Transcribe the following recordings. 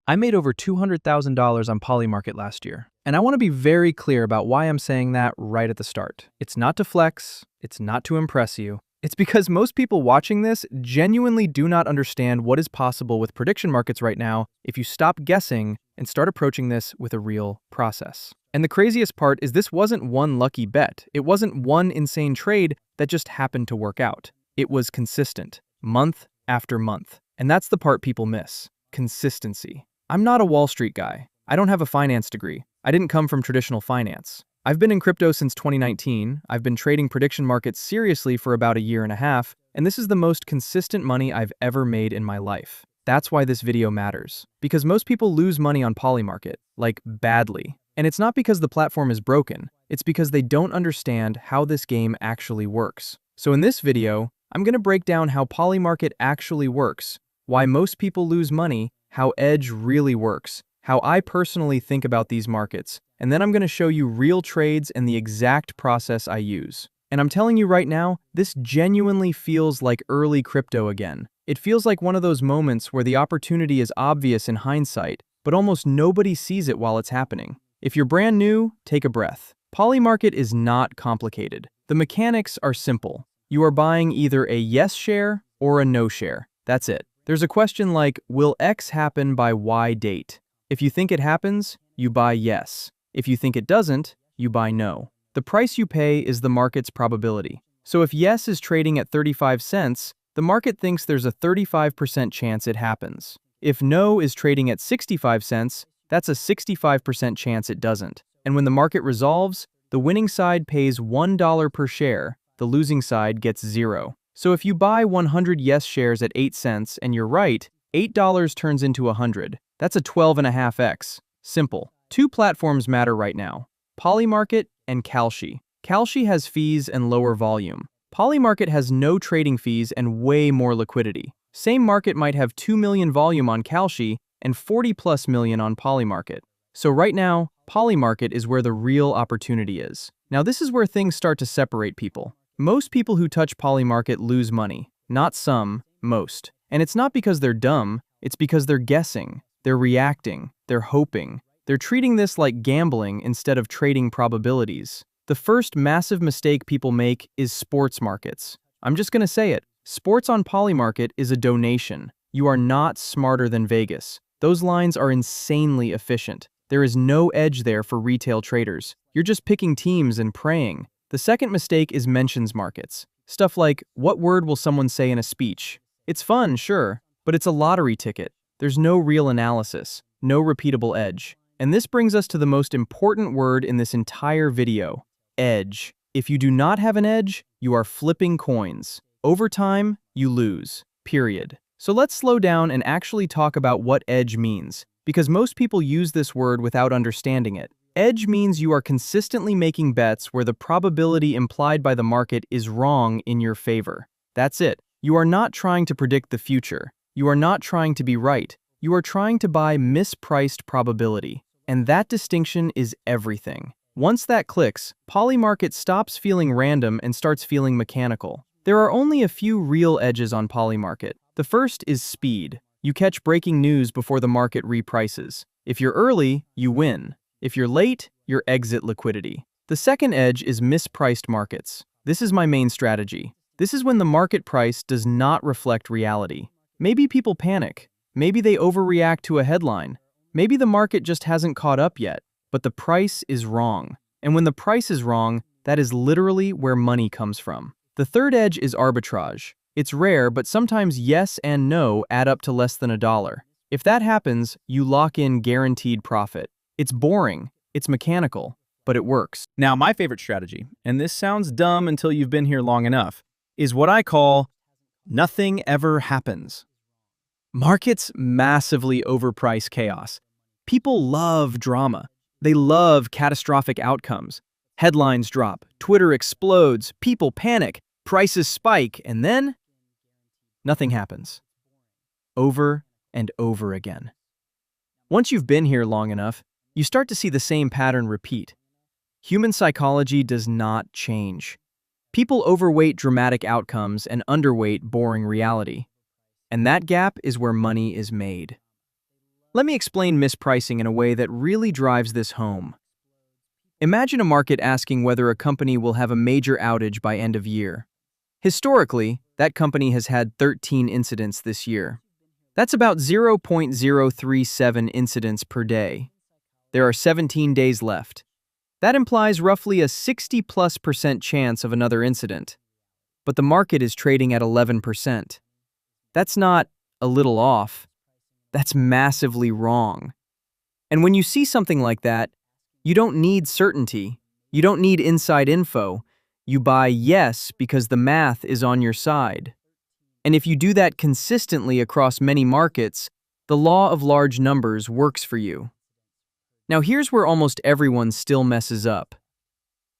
I made over $200,000 on PolyMarket last year, and I want to be very clear about why I'm saying that right at the start. It's not to flex, it's not to impress you. It's because most people watching this genuinely do not understand what is possible with prediction markets right now if you stop guessing and start approaching this with a real process. And the craziest part is this wasn't one lucky bet. It wasn't one insane trade that just happened to work out. It was consistent, month after month. And that's the part people miss. Consistency. I'm not a Wall Street guy. I don't have a finance degree. I didn't come from traditional finance. I've been in crypto since 2019. I've been trading prediction markets seriously for about a year and a half, and this is the most consistent money I've ever made in my life. That's why this video matters. Because most people lose money on PolyMarket, like badly. And it's not because the platform is broken, it's because they don't understand how this game actually works. So in this video, I'm going to break down how PolyMarket actually works, why most people lose money, how Edge really works, how I personally think about these markets, and then I'm going to show you real trades and the exact process I use. And I'm telling you right now, this genuinely feels like early crypto again. It feels like one of those moments where the opportunity is obvious in hindsight, but almost nobody sees it while it's happening. If you're brand new, take a breath. PolyMarket is not complicated. The mechanics are simple. You are buying either a yes share or a no share. That's it. There's a question like, will X happen by Y date? If you think it happens, you buy yes. If you think it doesn't, you buy no. The price you pay is the market's probability. So if yes is trading at 35 cents, the market thinks there's a 35% chance it happens. If no is trading at 65 cents, that's a 65% chance it doesn't. And when the market resolves, the winning side pays $1 per share, the losing side gets 0. So if you buy 100 yes shares at 8 cents and you're right, $8 turns into 100. That's a 12.5x. Simple. Two platforms matter right now: PolyMarket and Kalshi. Kalshi has fees and lower volume. PolyMarket has no trading fees and way more liquidity. Same market might have 2 million volume on Kalshi and 40+ million on PolyMarket. So right now, PolyMarket is where the real opportunity is. Now this is where things start to separate people. Most people who touch PolyMarket lose money. Not some, most. And it's not because they're dumb, it's because they're guessing, they're reacting, they're hoping. They're treating this like gambling instead of trading probabilities. The first massive mistake people make is sports markets. I'm just gonna say it. Sports on PolyMarket is a donation. You are not smarter than Vegas. Those lines are insanely efficient. There is no edge there for retail traders. You're just picking teams and praying. The second mistake is mentions markets. Stuff like, what word will someone say in a speech? It's fun, sure, but it's a lottery ticket. There's no real analysis, no repeatable edge. And this brings us to the most important word in this entire video: edge. If you do not have an edge, you are flipping coins. Over time, you lose. Period. So let's slow down and actually talk about what edge means, because most people use this word without understanding it. Edge means you are consistently making bets where the probability implied by the market is wrong in your favor. That's it. You are not trying to predict the future. You are not trying to be right. You are trying to buy mispriced probability. And that distinction is everything. Once that clicks, PolyMarket stops feeling random and starts feeling mechanical. There are only a few real edges on PolyMarket. The first is speed. You catch breaking news before the market reprices. If you're early, you win. If you're late, you're exit liquidity. The second edge is mispriced markets. This is my main strategy. This is when the market price does not reflect reality. Maybe people panic. Maybe they overreact to a headline. Maybe the market just hasn't caught up yet, but the price is wrong. And when the price is wrong, that is literally where money comes from. The third edge is arbitrage. It's rare, but sometimes yes and no add up to less than $1. If that happens, you lock in guaranteed profit. It's boring, it's mechanical, but it works. Now, my favorite strategy, and this sounds dumb until you've been here long enough, is what I call nothing ever happens. Markets massively overprice chaos. People love drama. They love catastrophic outcomes. Headlines drop, Twitter explodes, people panic, prices spike, and then nothing happens. Over and over again. Once you've been here long enough, you start to see the same pattern repeat. Human psychology does not change. People overweight dramatic outcomes and underweight boring reality. And that gap is where money is made. Let me explain mispricing in a way that really drives this home. Imagine a market asking whether a company will have a major outage by end of year. Historically, that company has had 13 incidents this year. That's about 0.037 incidents per day. There are 17 days left. That implies roughly a 60+% chance of another incident. But the market is trading at 11%. That's not a little off. That's massively wrong. And when you see something like that, you don't need certainty. You don't need inside info. You buy yes because the math is on your side. And if you do that consistently across many markets, the law of large numbers works for you. Now here's where almost everyone still messes up.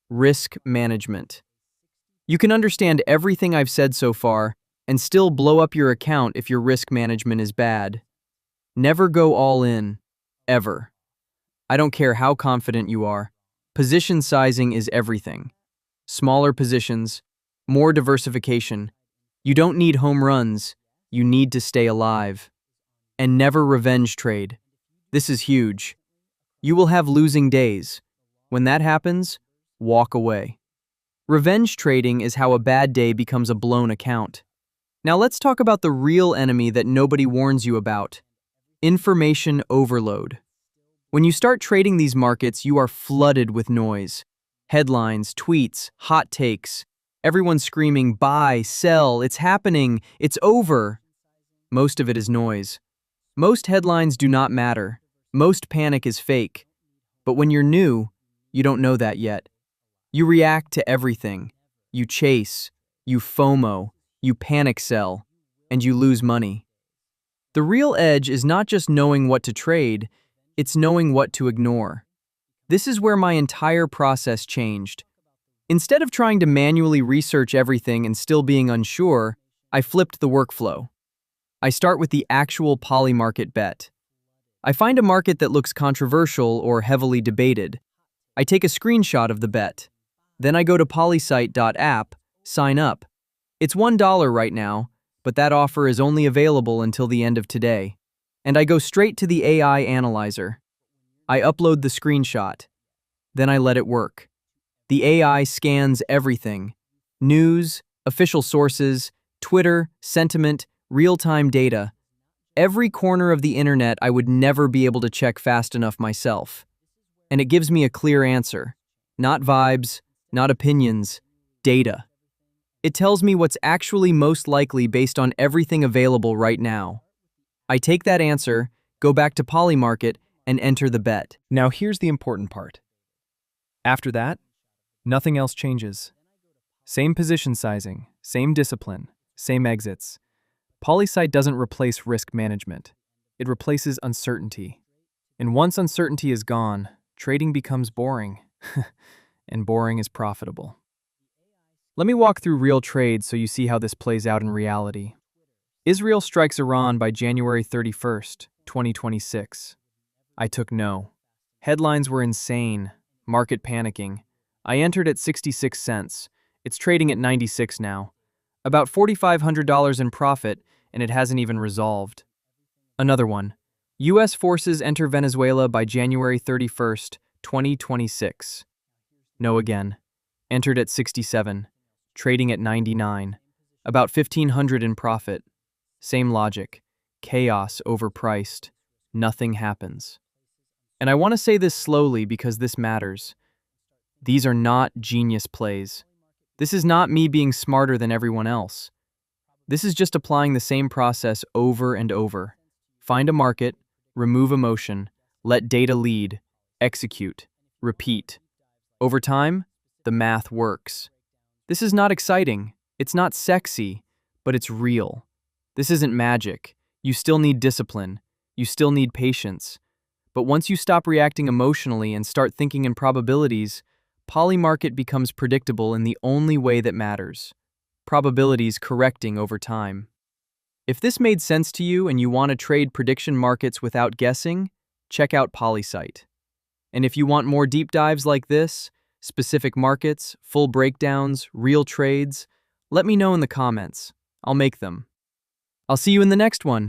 Risk management. You can understand everything I've said so far and still blow up your account if your risk management is bad. Never go all in, ever. I don't care how confident you are. Position sizing is everything. Smaller positions, more diversification. You don't need home runs, you need to stay alive. And never revenge trade. This is huge. You will have losing days. When that happens, walk away. Revenge trading is how a bad day becomes a blown account. Now let's talk about the real enemy that nobody warns you about. Information overload. When you start trading these markets, you are flooded with noise. Headlines, tweets, hot takes. Everyone screaming, buy, sell, it's happening, it's over. Most of it is noise. Most headlines do not matter. Most panic is fake. But when you're new, you don't know that yet. You react to everything. You chase, you FOMO, you panic sell, and you lose money. The real edge is not just knowing what to trade, it's knowing what to ignore. This is where my entire process changed. Instead of trying to manually research everything and still being unsure, I flipped the workflow. I start with the actual PolyMarket bet. I find a market that looks controversial or heavily debated. I take a screenshot of the bet. Then I go to polysite.app, sign up. It's $1 right now, but that offer is only available until the end of today. And I go straight to the AI analyzer. I upload the screenshot. Then I let it work. The AI scans everything. News, official sources, Twitter, sentiment, real-time data. Every corner of the internet I would never be able to check fast enough myself. And it gives me a clear answer. Not vibes, not opinions, data. It tells me what's actually most likely based on everything available right now. I take that answer, go back to PolyMarket, and enter the bet. Now here's the important part. After that, nothing else changes. Same position sizing, same discipline, same exits. PolySite doesn't replace risk management. It replaces uncertainty. And once uncertainty is gone, trading becomes boring. And boring is profitable. Let me walk through real trades so you see how this plays out in reality. Israel strikes Iran by January 31st, 2026. I took no. Headlines were insane. Market panicking. I entered at 66 cents. It's trading at 96 now. About $4,500 in profit, and it hasn't even resolved. Another one. U.S. forces enter Venezuela by January 31st, 2026. No again. Entered at 67. Trading at 99. About $1,500 in profit. Same logic. Chaos overpriced. Nothing happens. And I want to say this slowly because this matters. These are not genius plays. This is not me being smarter than everyone else. This is just applying the same process over and over. Find a market, remove emotion, let data lead, execute, repeat. Over time, the math works. This is not exciting, it's not sexy, but it's real. This isn't magic. You still need discipline. You still need patience. But once you stop reacting emotionally and start thinking in probabilities, PolyMarket becomes predictable in the only way that matters. Probabilities correcting over time. If this made sense to you and you want to trade prediction markets without guessing, check out PolySite. And if you want more deep dives like this, specific markets, full breakdowns, real trades, let me know in the comments. I'll make them. I'll see you in the next one.